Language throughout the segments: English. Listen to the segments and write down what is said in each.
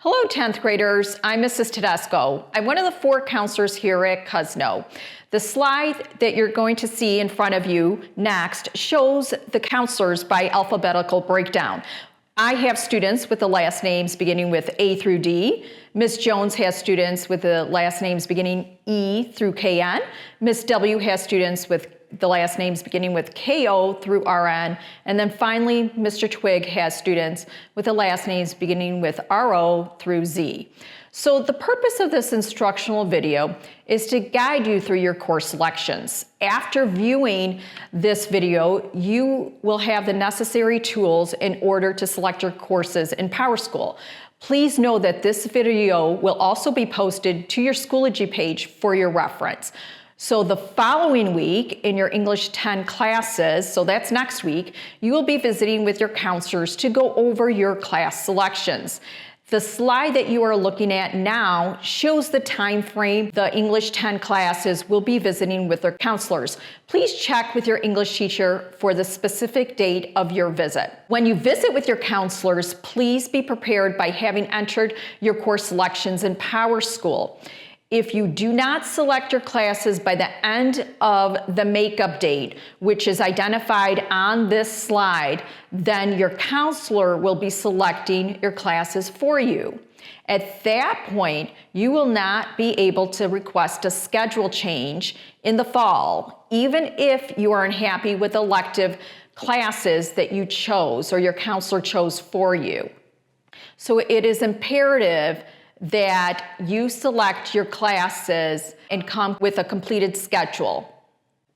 Hello, 10th graders. I'm Mrs. Tedesco. I'm one of the 4 counselors here at Cousino. The slide that you're going to see in front of you next shows the counselors by alphabetical breakdown. I have students with the last names beginning with A through D. Ms. Jones has students with the last names beginning E through KN. Ms. W has students with the last names beginning with KO through RN. And then finally, Mr. Twig has students with the last names beginning with RO through Z. So the purpose of this instructional video is to guide you through your course selections. After viewing this video, you will have the necessary tools in order to select your courses in PowerSchool. Please know that this video will also be posted to your Schoology page for your reference. So the following week in your English 10 classes, so that's next week, you will be visiting with your counselors to go over your class selections. The slide that you are looking at now shows the time frame the English 10 classes will be visiting with their counselors. Please check with your English teacher for the specific date of your visit. When you visit with your counselors, please be prepared by having entered your course selections in PowerSchool. If you do not select your classes by the end of the makeup date, which is identified on this slide, then your counselor will be selecting your classes for you. At that point, you will not be able to request a schedule change in the fall, even if you are unhappy with elective classes that you chose or your counselor chose for you. So it is imperative that you select your classes and come with a completed schedule.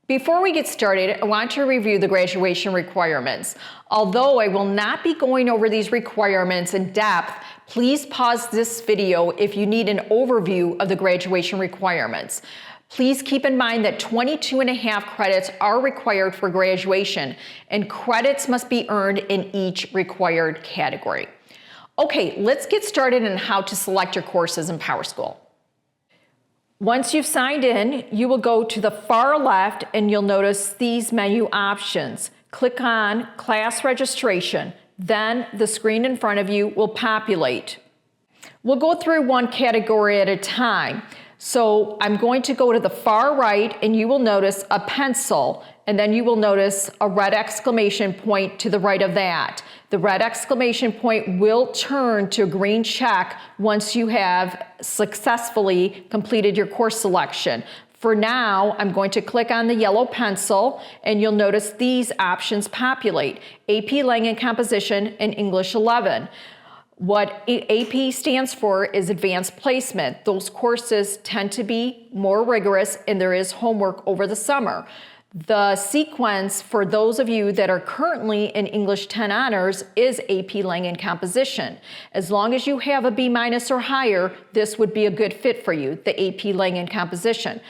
Before we get started, I want to review the graduation requirements. Although I will not be going over these requirements in depth, please pause this video if you need an overview of the graduation requirements. Please keep in mind that 22.5 credits are required for graduation, and credits must be earned in each required category. Okay, let's get started on how to select your courses in PowerSchool. Once you've signed in, you will go to the far left and you'll notice these menu options. Click on Class Registration, then the screen in front of you will populate. We'll go through one category at a time. So I'm going to go to the far right and you will notice a pencil, and then you will notice a red exclamation point to the right of that. The red exclamation point will turn to a green check once you have successfully completed your course selection. For now, I'm going to click on the yellow pencil and you'll notice these options populate: AP Lang and Composition and English 11. What AP stands for is Advanced Placement. Those courses tend to be more rigorous and there is homework over the summer. The sequence for those of you that are currently in English 10 Honors is AP Lang and Composition. As long as you have a B- or higher, this would be a good fit for you, the AP Lang and Composition.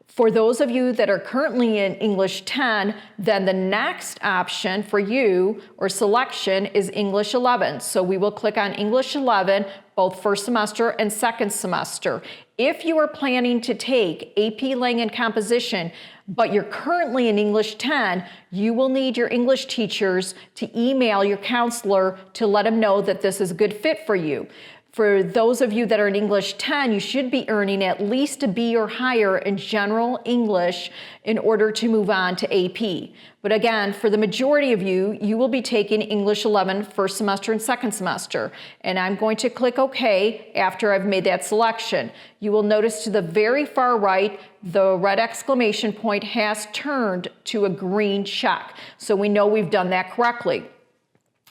For those of you that are currently in English 10, then the next option for you or selection is English 11. So we will click on English 11, both first semester and second semester. If you are planning to take AP Lang and Composition, but you're currently in English 10, you will need your English teachers to email your counselor to let them know that this is a good fit for you. For those of you that are in English 10, you should be earning at least a B or higher in general English in order to move on to AP. But again, for the majority of you, you will be taking English 11 first semester and second semester. And I'm going to click OK after I've made that selection. You will notice to the very far right, the red exclamation point has turned to a green check. So we know we've done that correctly.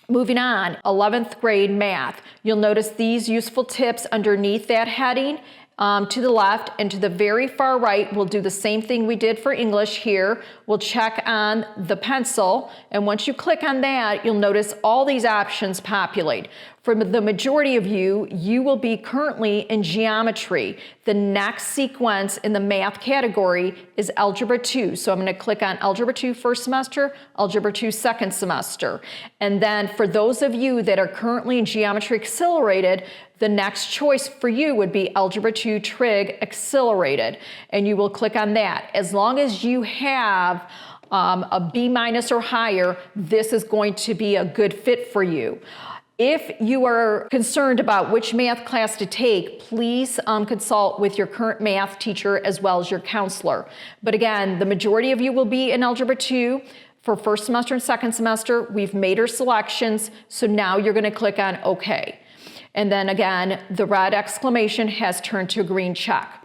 Moving on, 11th grade math. You'll notice these useful tips underneath that heading. To the left and to the very far right, we'll do the same thing we did for English here. We'll check on the pencil, and once you click on that, you'll notice all these options populate. For the majority of you, you will be currently in geometry. The next sequence in the math category is Algebra 2. So I'm going to click on Algebra 2 first semester, Algebra 2 second semester. And then for those of you that are currently in Geometry Accelerated, the next choice for you would be Algebra 2 Trig Accelerated, and you will click on that. As long as you have a B- or higher, this is going to be a good fit for you. If you are concerned about which math class to take, please consult with your current math teacher as well as your counselor. But again, the majority of you will be in Algebra 2. For first semester and second semester, we've made our selections, so now you're going to click on OK. And then again, the red exclamation has turned to a green check.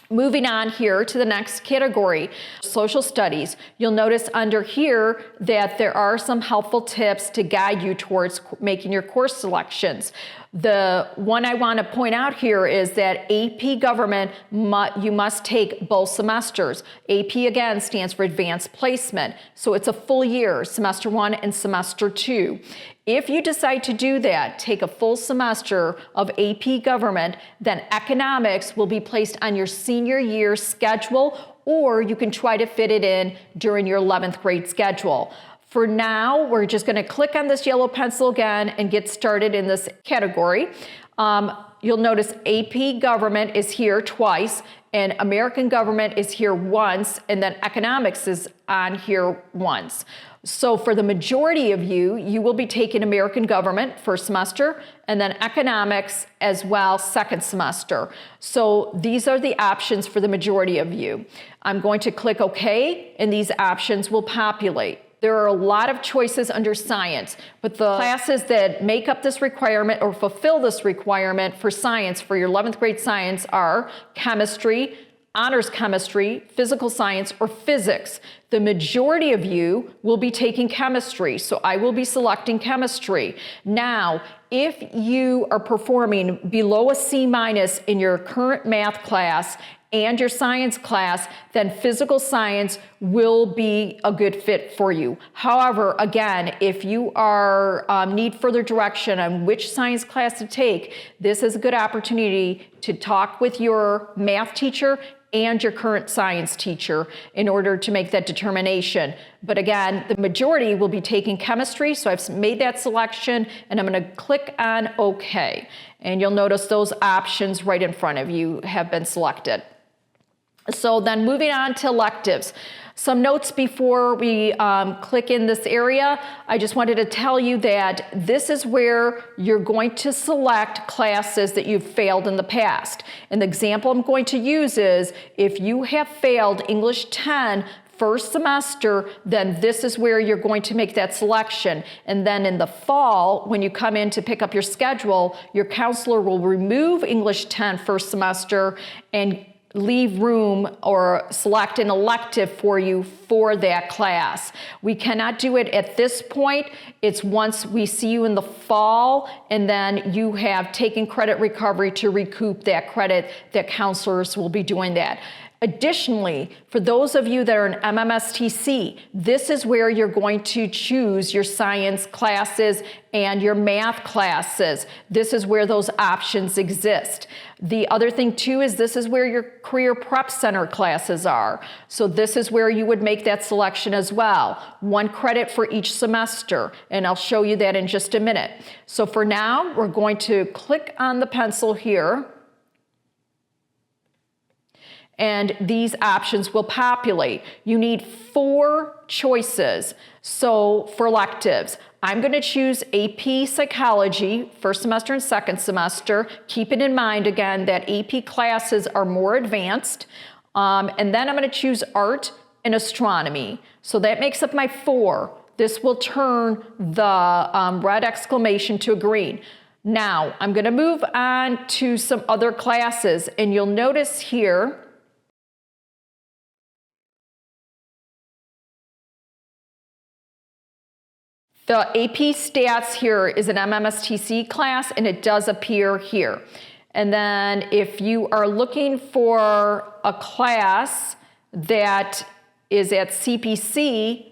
Moving on here to the next category, social studies. You'll notice under here that there are some helpful tips to guide you towards making your course selections. The one I want to point out here is that AP Government, you must take both semesters. AP again stands for Advanced Placement, so it's a full year, semester 1 and semester 2. If you decide to do that, take a full semester of AP Government, then economics will be placed on your senior year schedule, or you can try to fit it in during your 11th grade schedule. For now, we're just going to click on this yellow pencil again and get started in this category. You'll notice AP Government is here twice, and American Government is here once, and then economics is on here once. So for the majority of you, you will be taking American Government first semester, and then economics as well second semester. So these are the options for the majority of you. I'm going to click OK, and these options will populate. There are a lot of choices under science, but the classes that make up this requirement or fulfill this requirement for science for your 11th grade science are chemistry, honors chemistry, physical science, or physics. The majority of you will be taking chemistry, so I will be selecting chemistry. Now, if you are performing below a C- in your current math class and your science class, then physical science will be a good fit for you. However, again, if you are need further direction on which science class to take, this is a good opportunity to talk with your math teacher and your current science teacher in order to make that determination. But again, the majority will be taking chemistry, so I've made that selection, and I'm going to click on OK. And you'll notice those options right in front of you have been selected. So then moving on to electives. Some notes before we click in this area. I just wanted to tell you that this is where you're going to select classes that you've failed in the past. And the example I'm going to use is if you have failed English 10 first semester, then this is where you're going to make that selection. And then in the fall, when you come in to pick up your schedule, your counselor will remove English 10 first semester and leave room or select an elective for you for that class. We cannot do it at this point. It's once we see you in the fall, and then you have taken credit recovery to recoup that credit, that counselors will be doing that. Additionally, for those of you that are in MMSTC, this is where you're going to choose your science classes and your math classes. This is where those options exist. The other thing too is this is where your Career Prep Center classes are. So this is where you would make that selection as well. 1 credit for each semester, and I'll show you that in just a minute. So for now, we're going to click on the pencil here, and these options will populate. You need 4 choices. So for electives, I'm going to choose AP Psychology, first semester and second semester. Keep it in mind again that AP classes are more advanced. And then I'm going to choose Art and Astronomy. So that makes up my 4. This will turn the red exclamation to a green. Now, I'm going to move on to some other classes, and you'll notice here the AP Stats here is an MMSTC class, and it does appear here. And then if you are looking for a class that is at CPC,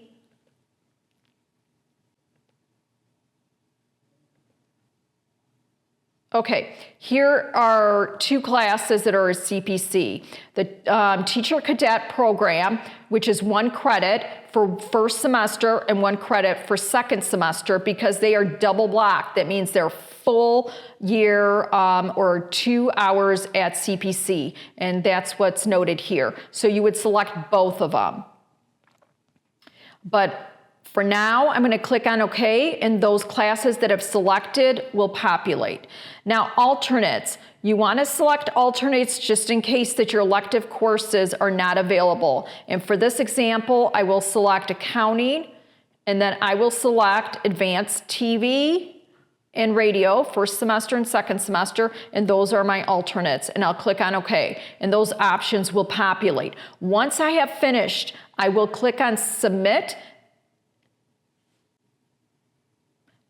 okay, here are 2 classes that are CPC. The Teacher Cadet Program, which is 1 credit for first semester and 1 credit for second semester because they are double blocked. That means they're full year or 2 hours at CPC, and that's what's noted here. So you would select both of them. But For now, I'm going to click on OK, and those classes that I've selected will populate. Now, alternates. You want to select alternates just in case that your elective courses are not available. And for this example, I will select accounting, and then I will select advanced TV and radio, first semester and second semester, and those are my alternates. And I'll click on OK, and those options will populate. Once I have finished, I will click on submit,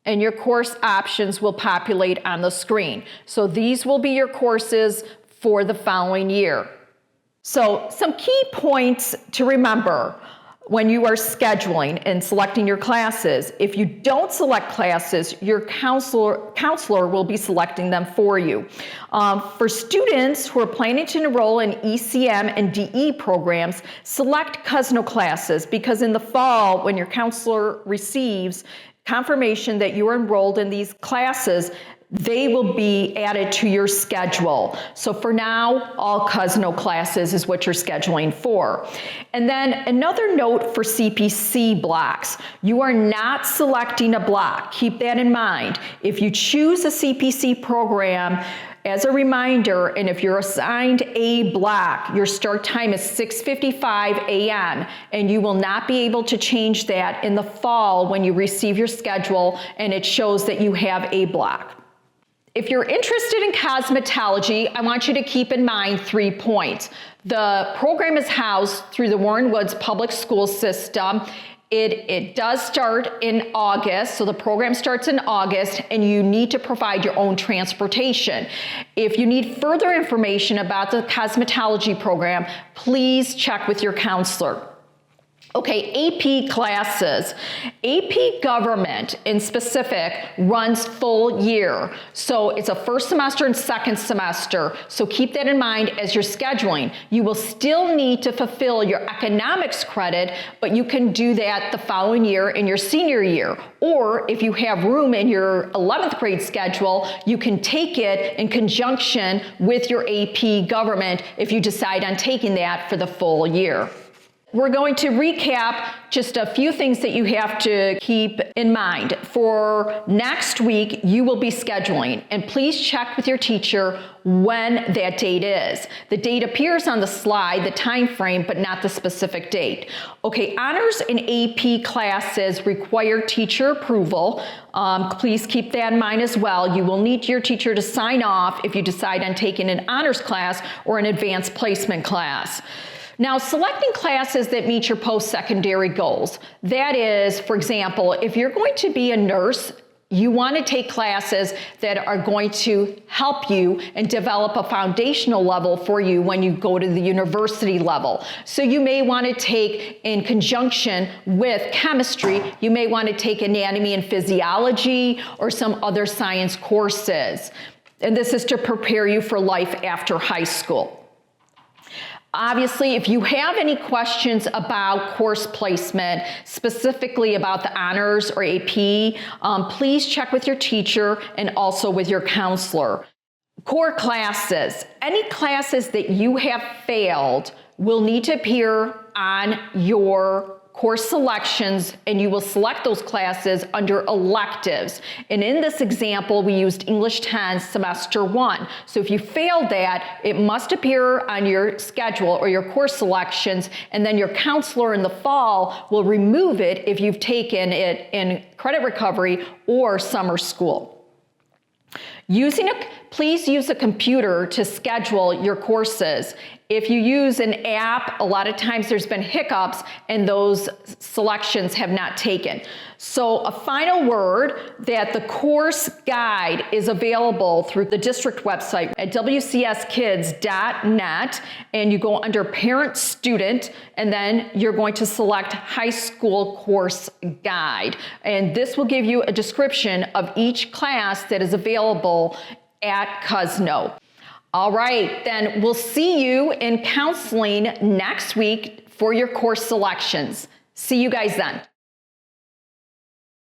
and your course options will populate on the screen. So these will be your courses for the following year. So some key points to remember when you are scheduling and selecting your classes. If you don't select classes, your counselor will be selecting them for you. For students who are planning to enroll in ECM and DE programs, select Cousino classes, because in the fall, when your counselor receives confirmation that you are enrolled in these classes, they will be added to your schedule. So for now, all Cousino classes is what you're scheduling for. And then another note for CPC blocks. You are not selecting a block. Keep that in mind. If you choose a CPC program, as a reminder, and if you're assigned a block, your start time is 6:55 a.m., and you will not be able to change that in the fall when you receive your schedule and it shows that you have a block. If you're interested in cosmetology, I want you to keep in mind 3 points. The program is housed through the Warren Woods Public School System. It does start in August, so the program starts in August, and you need to provide your own transportation. If you need further information about the cosmetology program, please check with your counselor. Okay, AP classes. AP Government in specific runs full year. So it's a first semester and second semester. So keep that in mind as you're scheduling. You will still need to fulfill your economics credit, but you can do that the following year in your senior year. Or if you have room in your 11th grade schedule, you can take it in conjunction with your AP Government if you decide on taking that for the full year. We're going to recap just a few things that you have to keep in mind. For next week, you will be scheduling, and please check with your teacher when that date is. The date appears on the slide, the time frame, but not the specific date. Okay, honors and AP classes require teacher approval. Please keep that in mind as well. You will need your teacher to sign off if you decide on taking an honors class or an advanced placement class. Now, selecting classes that meet your post-secondary goals. That is, for example, if you're going to be a nurse, you want to take classes that are going to help you and develop a foundational level for you when you go to the university level. So you may want to take, in conjunction with chemistry, you may want to take anatomy and physiology or some other science courses. And this is to prepare you for life after high school. Obviously, if you have any questions about course placement, specifically about the honors or AP, please check with your teacher and also with your counselor. Core classes. Any classes that you have failed will need to appear on your course selections, and you will select those classes under electives. And in this example, we used English 10 semester 1. So if you failed that, it must appear on your schedule or your course selections, and then your counselor in the fall will remove it if you've taken it in credit recovery or summer school. Please use a computer to schedule your courses. If you use an app, a lot of times there's been hiccups and those selections have not taken. So a final word that the course guide is available through the district website at wcskids.net, and you go under parent student, and then you're going to select high school course guide. And this will give you a description of each class that is available at Cousino. All right, then we'll see you in counseling next week for your course selections. See you guys then.